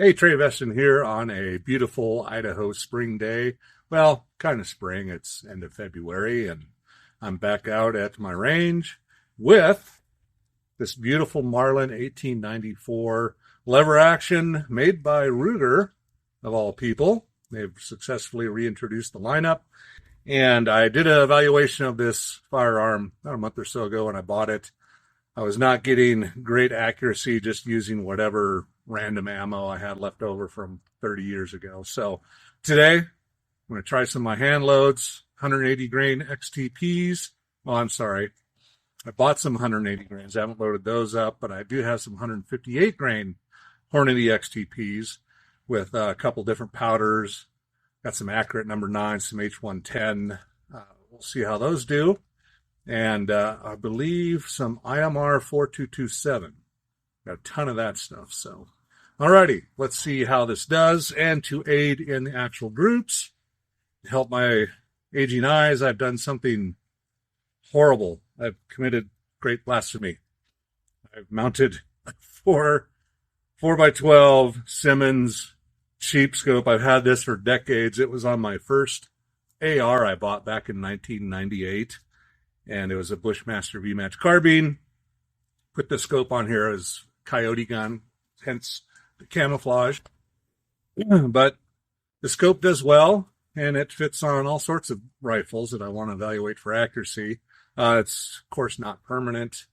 Hey, Trey Veston here on a beautiful Idaho spring day. Well, kind of spring. It's end of February, and I'm back out at my range with this beautiful Marlin 1894 lever action made by Ruger, of all people. They've successfully reintroduced the lineup, and I did an evaluation of this firearm about a month or so ago when I bought it. I was not getting great accuracy, just using whatever random ammo I had left over from 30 years ago. So today, I'm going to try some of my hand loads, 180 grain XTPs. Well, I'm sorry. I bought some 180 grains. I haven't loaded those up, but I do have some 158 grain Hornady XTPs with a couple different powders. Got some accurate number 9, some H110. We'll see how those do. And I believe some IMR 4227. Got a ton of that stuff. So, alrighty, let's see how this does. And to aid in the actual groups, to help my aging eyes, I've done something horrible. I've committed great blasphemy. I've mounted a 4x12 Simmons cheap scope. I've had this for decades. It was on my first AR I bought back in 1998. And it was a Bushmaster V-Match carbine. Put the scope on here as coyote gun, hence the camouflage. But the scope does well, and it fits on all sorts of rifles that I want to evaluate for accuracy. It's, of course, not permanent.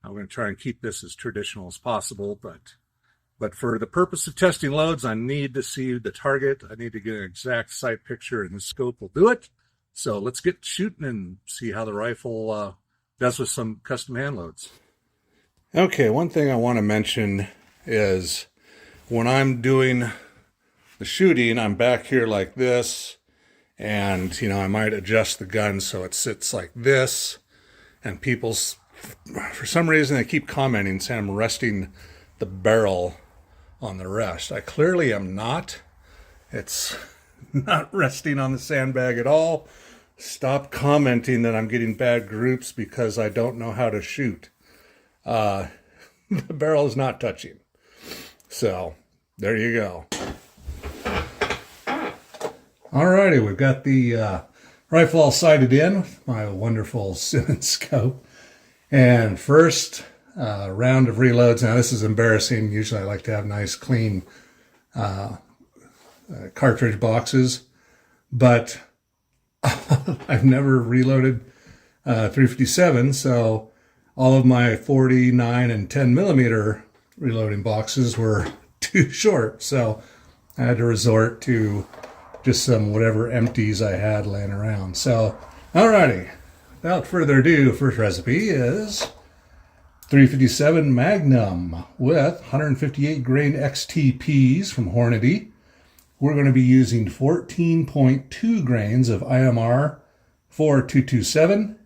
I'm going to try and keep this as traditional as possible, but for the purpose of testing loads, I need to see the target. I need to get an exact sight picture, and the scope will do it. So let's get shooting and see how the rifle does with some custom hand loads. Okay, one thing I want to mention is when I'm doing the shooting, I'm back here like this, and I might adjust the gun so it sits like this, and for some reason they keep commenting saying I'm resting the barrel on the rest. I clearly am not. It's not resting on the sandbag at all. Stop commenting that I'm getting bad groups because I don't know how to shoot. The barrel is not touching. So, there you go. Alrighty, we've got the rifle all sighted in with my wonderful Simmons scope. And first round of reloads. Now, this is embarrassing. Usually I like to have nice, clean cartridge boxes. But I've never reloaded 357, so all of my 49 and 10 millimeter reloading boxes were too short. So I had to resort to just some whatever empties I had laying around. So, alrighty, without further ado, first recipe is 357 Magnum with 158 grain XTPs from Hornady. We're going to be using 14.2 grains of IMR 4227.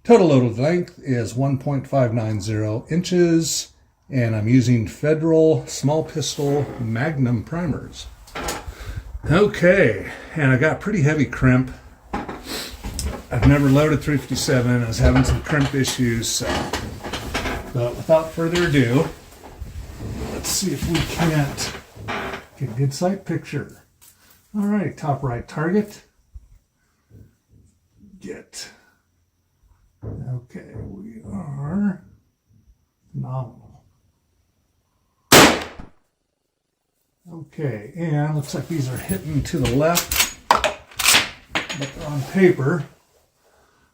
Total loaded length is 1.590 inches, and I'm using Federal small pistol Magnum primers. Okay, and I got pretty heavy crimp. I've never loaded 357. I was having some crimp issues, but without further ado, let's see if we can't get a good sight picture. All right, top right target. Get. Okay, we are phenomenal. Okay, and looks like these are hitting to the left, but they're on paper.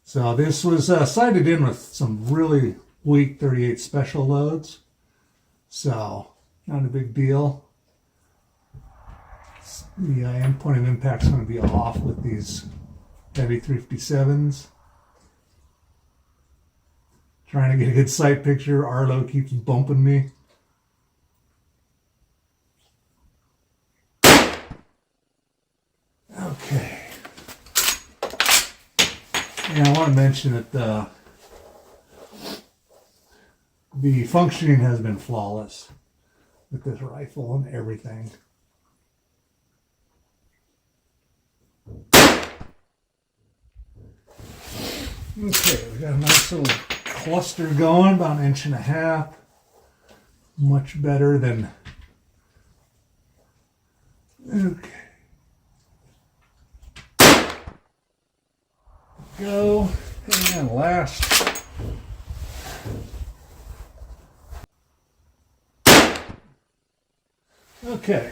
So this was sighted in with some really weak 38 special loads. So not a big deal. The point of impact is going to be off with these heavy 357s. Trying to get a good sight picture. Arlo keeps bumping me. Okay. And I want to mention that the functioning has been flawless with this rifle and everything. Okay, we got a nice little cluster going, about 1.5 inches. Much better than go. And last. Okay.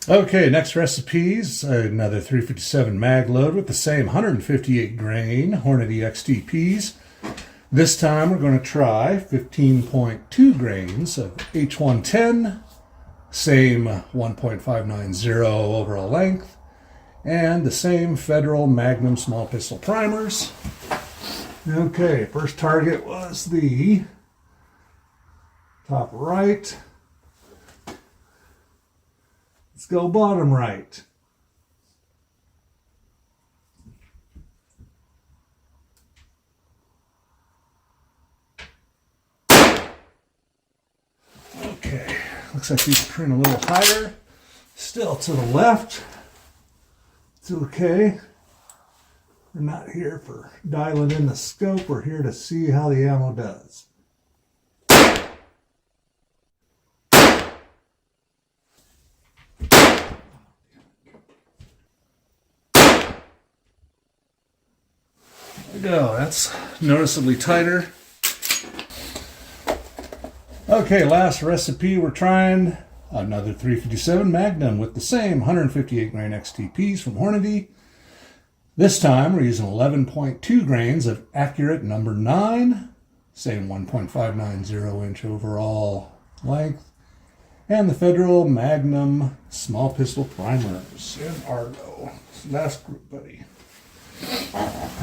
Okay, next recipes, another 357 mag load with the same 158 grain Hornady XTPs. This time we're going to try 15.2 grains of H110, same 1.590 overall length, and the same Federal Magnum small pistol primers. Okay, first target was the top right. Let's go bottom right. Okay, looks like these print a little higher. Still to the left. It's okay. We're not here for dialing in the scope. We're here to see how the ammo does. There we go. That's noticeably tighter. Okay, last recipe we're trying another 357 Magnum with the same 158 grain XTPs from Hornady. This time we're using 11.2 grains of accurate number 9, same 1.590 inch overall length, and the Federal Magnum small pistol primers in Argo. Last group, buddy.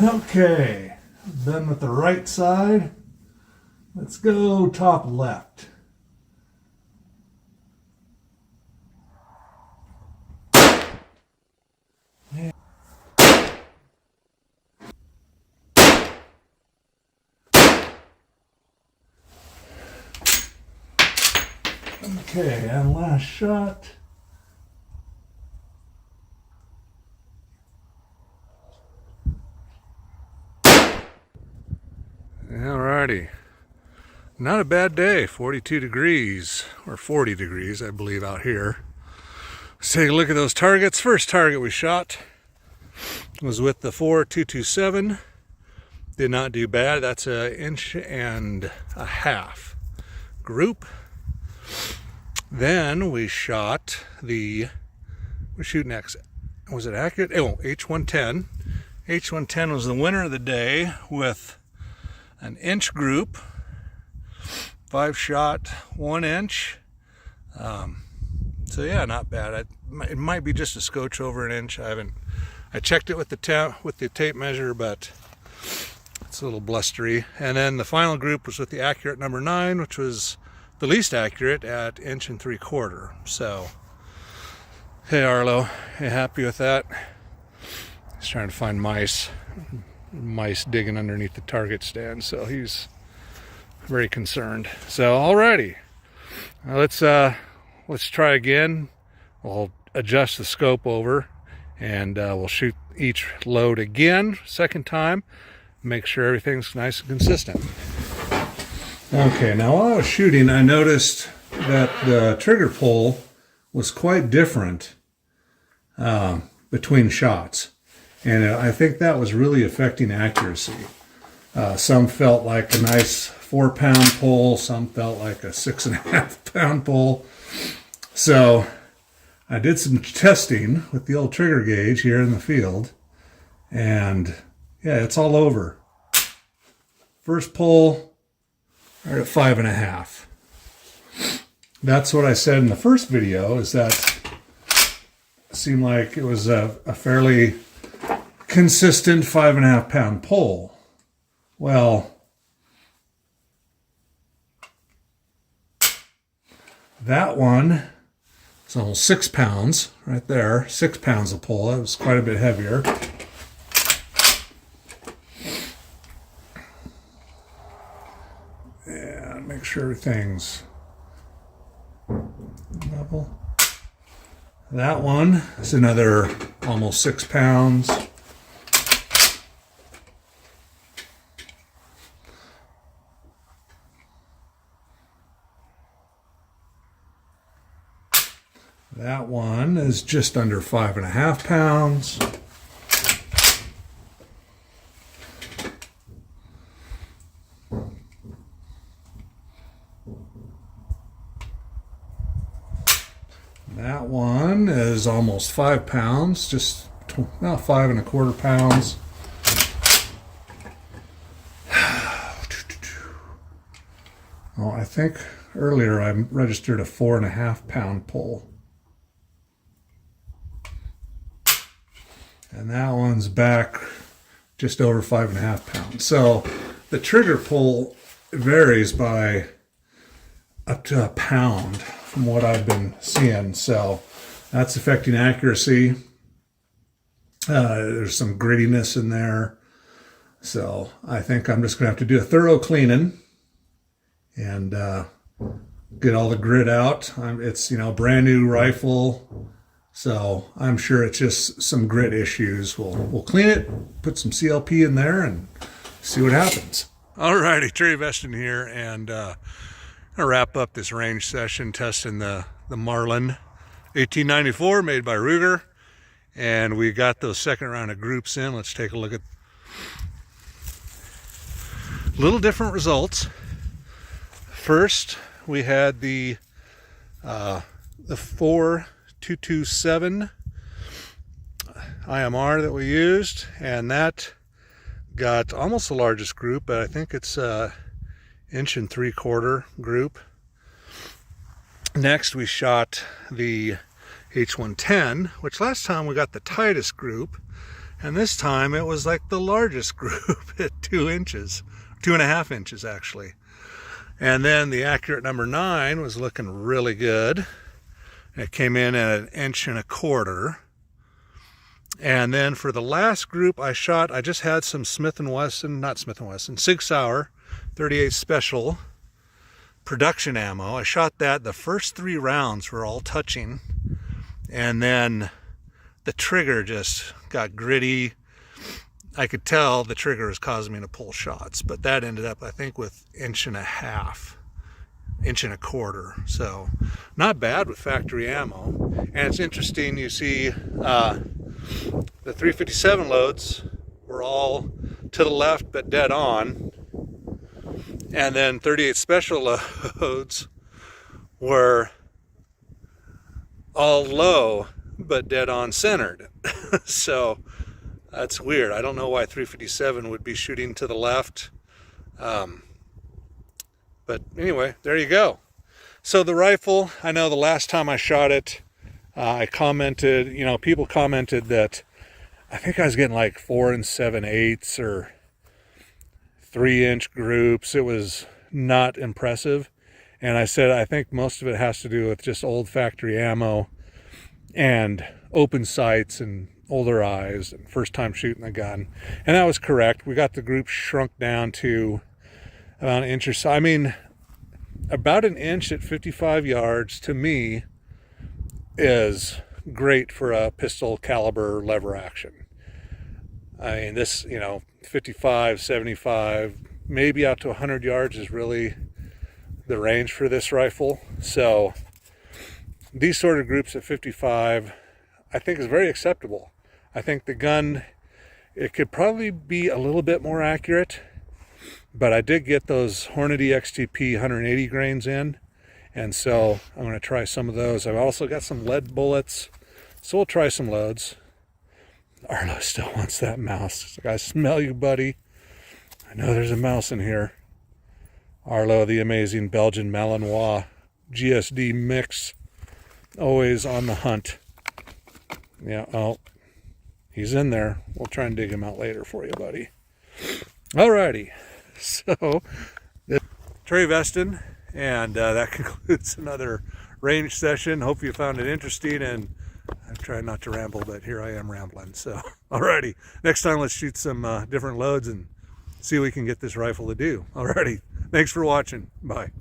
Okay, done with the right side. Let's go top left. Okay, and last shot. Alrighty. Not a bad day, 42 degrees, or 40 degrees, I believe, out here. Let's take a look at those targets. First target we shot was with the 4.227. Did not do bad. That's an 1.5 inch group. Then we shot the, we're shooting next, was it accurate? Oh, H110. H110 was the winner of the day with an inch group. 5 shot, 1 inch. So yeah, not bad. It might be just a scotch over an inch. I checked it with the tape measure, but it's a little blustery. And then the final group was with the accurate number 9, which was the least accurate at 1.75 inches. So, hey Arlo, you happy with that? He's trying to find mice digging underneath the target stand, so he's very concerned. So alrighty, let's try again. We'll adjust the scope over, and we'll shoot each load again, second time. Make sure everything's nice and consistent. Okay, now while I was shooting, I noticed that the trigger pull was quite different between shots, and I think that was really affecting accuracy. Some felt like a nice 4-pound pull, some felt like a 6.5-pound pull. So I did some testing with the old trigger gauge here in the field, and yeah, it's all over. First pull, right at 5.5. That's what I said in the first video, is that it seemed like it was a fairly consistent 5.5-pound pull. Well, that one is almost 6 pounds right there. 6 pounds of pull. That was quite a bit heavier. And make sure everything's level. That one is another almost 6 pounds. That one is just under 5.5 pounds. is almost 5 pounds, just about 5¼ pounds. Well, I think earlier I registered a 4½ pound pull. And that one's back just over 5½ pounds. So the trigger pull varies by up to a pound from what I've been seeing. So that's affecting accuracy. There's some grittiness in there. So I think I'm just going to have to do a thorough cleaning and get all the grit out. It's, brand new rifle. So I'm sure it's just some grit issues. We'll clean it, put some CLP in there, and see what happens. Alrighty, Terry Veston here, and I'll wrap up this range session testing the Marlin 1894 made by Ruger, and we got those second round of groups in. Let's take a look at little different results. First, we had the 4227 IMR that we used, and that got almost the largest group, but I think it's 1 3/4 group. Next, we shot the H110, which last time we got the tightest group, and this time it was like the largest group at 2 inches, 2½ inches actually. And then the accurate number 9 was looking really good. It came in at 1 1¼ inches. And then for the last group I shot, I just had some Sig Sauer 38 Special production ammo. I shot that. The first 3 rounds were all touching. And then the trigger just got gritty. I could tell the trigger was causing me to pull shots, but that ended up, I think, with 1½ inch, 1¼ inch. So not bad with factory ammo. And it's interesting, you see the 357 loads were all to the left but dead on, and then 38 Special loads were all low but dead on centered. So that's weird. I don't know why 357 would be shooting to the left. But anyway, there you go. So the rifle, I know the last time I shot it, I commented, people commented that I think I was getting like 4 7/8 or 3-inch groups. It was not impressive. And I said, I think most of it has to do with just old factory ammo and open sights and older eyes and first time shooting the gun. And that was correct. We got the group shrunk down to about 1 inch or so. I mean, about 1 inch at 55 yards to me is great for a pistol caliber lever action. I mean, this, 55, 75, maybe out to 100 yards is really the range for this rifle. So these sort of groups at 55, I think is very acceptable. I think the gun, it could probably be a little bit more accurate, but I did get those Hornady XTP 180 grains in, and so I'm going to try some of those. I've also got some lead bullets, so we'll try some loads. Arlo still wants that mouse. He's like, I smell you, buddy. I know there's a mouse in here. Arlo, the amazing Belgian Malinois GSD mix, always on the hunt. Yeah, oh, he's in there. We'll try and dig him out later for you, buddy. Alrighty, so Terry Veston, and that concludes another range session. Hope you found it interesting, and I'm trying not to ramble, but here I am rambling. So, alrighty, next time let's shoot some different loads and see what we can get this rifle to do. Alrighty, thanks for watching. Bye.